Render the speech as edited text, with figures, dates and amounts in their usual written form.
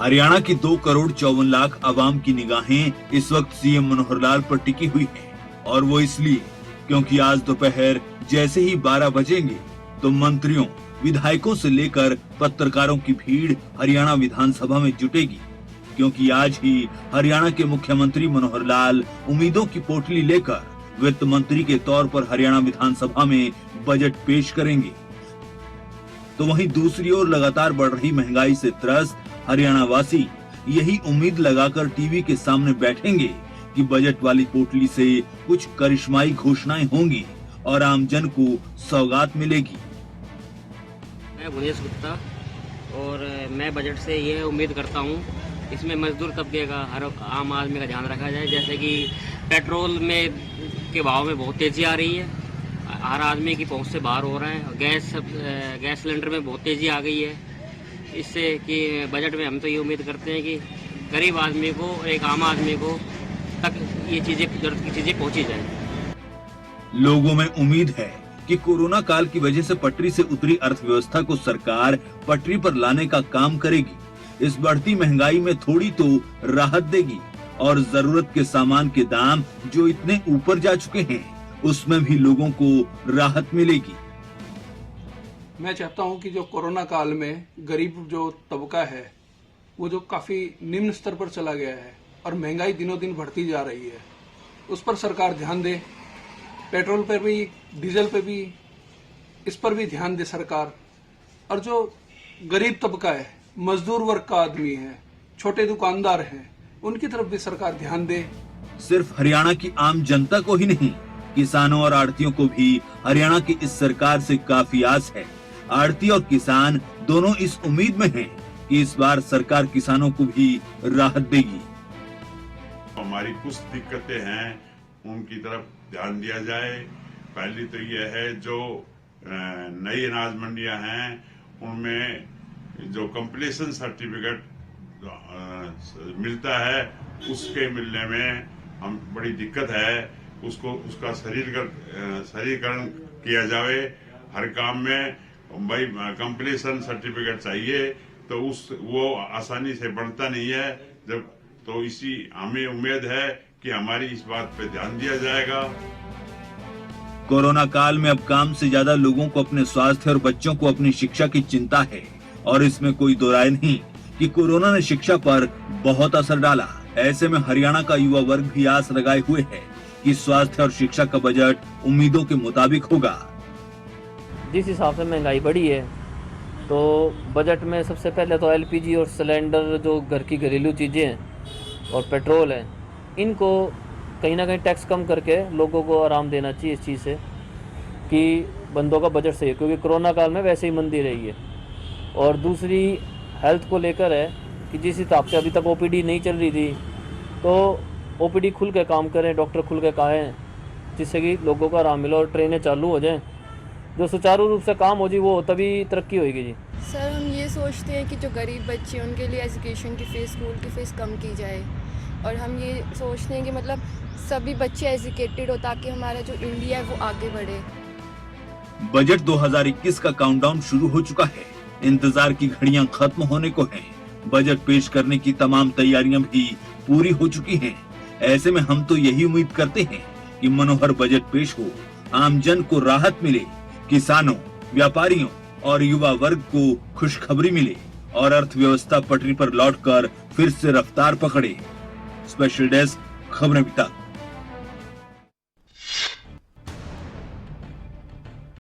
हरियाणा की 2 करोड़ 54 लाख आवाम की निगाहें इस वक्त सीएम मनोहर लाल पर टिकी हुई हैं और वो इसलिए क्योंकि आज दोपहर जैसे ही 12 बजेंगे तो मंत्रियों, विधायकों से लेकर पत्रकारों की भीड़ हरियाणा विधानसभा में जुटेगी, क्योंकि आज ही हरियाणा के मुख्यमंत्री मनोहर लाल उम्मीदों की पोटली लेकर वित्त मंत्री के तौर पर हरियाणा विधानसभा में बजट पेश करेंगे। तो वहीं दूसरी ओर लगातार बढ़ रही महंगाई से त्रस्त हरियाणा वासी यही उम्मीद लगाकर टीवी के सामने बैठेंगे कि बजट वाली पोटली से कुछ करिश्माई घोषणाएं होंगी और आमजन को सौगात मिलेगी। मैं भुवनेश गुप्ता और मैं बजट से ये उम्मीद करता हूँ इसमें मजदूर तबके का, हर आम आदमी का ध्यान रखा जाए। जैसे कि पेट्रोल में के भाव में बहुत तेज़ी आ रही है, हर आदमी की पहुंच से बाहर हो रहा है। गैस सिलेंडर में बहुत तेज़ी आ गई है। इससे कि बजट में हम तो ये उम्मीद करते हैं कि गरीब आदमी को, एक आम आदमी को तक ये चीज़ें, जरूरत की चीज़ें पहुंची जाए। लोगों में उम्मीद है कि कोरोना काल की वजह से पटरी से उतरी अर्थव्यवस्था को सरकार पटरी पर लाने का काम करेगी। इस बढ़ती महंगाई में थोड़ी तो राहत देगी और जरूरत के सामान के दाम जो इतने ऊपर जा चुके हैं उसमें भी लोगों को राहत मिलेगी। मैं चाहता हूं कि जो कोरोना काल में गरीब जो तबका है वो जो काफी निम्न स्तर पर चला गया है और महंगाई दिनों दिन बढ़ती जा रही है, उस पर सरकार ध्यान दे। पेट्रोल पर भी, डीजल पे भी, इस पर भी ध्यान दे सरकार। और जो गरीब तबका है, मजदूर वर्ग का आदमी है, छोटे दुकानदार हैं, उनकी तरफ भी सरकार ध्यान दे। सिर्फ हरियाणा की आम जनता को ही नहीं, किसानों और आड़तियों को भी हरियाणा की इस सरकार से काफी आस है। आड़ती और किसान दोनों इस उम्मीद में हैं कि इस बार सरकार किसानों को भी राहत देगी। हमारी कुछ दिक्कतें हैं, उनकी तरफ ध्यान दिया जाए। पहली तो यह है जो नई अनाज मंडियां हैं उनमें जो कंप्लीशन सर्टिफिकेट मिलता है उसके मिलने में हम बड़ी दिक्कत है। उसका शरीरीकरण किया जाए। हर काम में भाई कंप्लीशन सर्टिफिकेट चाहिए, तो वो आसानी से बनता नहीं है। जब तो इसी हमें उम्मीद है कि हमारी इस बात पे ध्यान दिया जाएगा। कोरोना काल में अब काम से ज्यादा लोगों को अपने स्वास्थ्य और बच्चों को अपनी शिक्षा की चिंता है और इसमें कोई दो राय नहीं कि कोरोना ने शिक्षा पर बहुत असर डाला। ऐसे में हरियाणा का युवा वर्ग भी आस लगाए हुए है कि स्वास्थ्य और शिक्षा का बजट उम्मीदों के मुताबिक होगा। जिस हिसाब से महंगाई बढ़ी है तो बजट में सबसे पहले तो एलपीजी और सिलेंडर, जो घर की घरेलू चीज़ें हैं और पेट्रोल है, इनको कहीं ना कहीं टैक्स कम करके लोगों को आराम देना चाहिए इस चीज़ से कि बंदों का बजट सही है, क्योंकि कोरोना काल में वैसे ही मंदी रही है। और दूसरी हेल्थ को लेकर है कि जिस हिसाब से अभी तक ओपीडी नहीं चल रही थी, तो ओपीडी खुल के काम करें, डॉक्टर खुल के कहें, जिससे कि लोगों को आराम मिले और ट्रेनें चालू हो जाएं, जो सुचारू रूप से काम हो जी, वो तभी तरक्की होगी जी। सर, हम ये सोचते हैं कि जो गरीब बच्चे हैं उनके लिए एजुकेशन की फ़ीस, स्कूल की फ़ीस कम की जाए। और हम ये सोचते हैं कि मतलब सभी बच्चे एजुकेटेड हो ताकि हमारा जो इंडिया है वो आगे बढ़े। बजट 2021 का काउंटडाउन शुरू हो चुका है। इंतजार की घड़ियां खत्म होने को हैं। बजट पेश करने की तमाम तैयारियां भी पूरी हो चुकी हैं। ऐसे में हम तो यही उम्मीद करते हैं कि मनोहर बजट पेश हो, आमजन को राहत मिले, किसानों, व्यापारियों और युवा वर्ग को खुशखबरी मिले और अर्थव्यवस्था पटरी पर लौटकर फिर से रफ्तार पकड़े। स्पेशल डेस्क, खबरें अभी तक।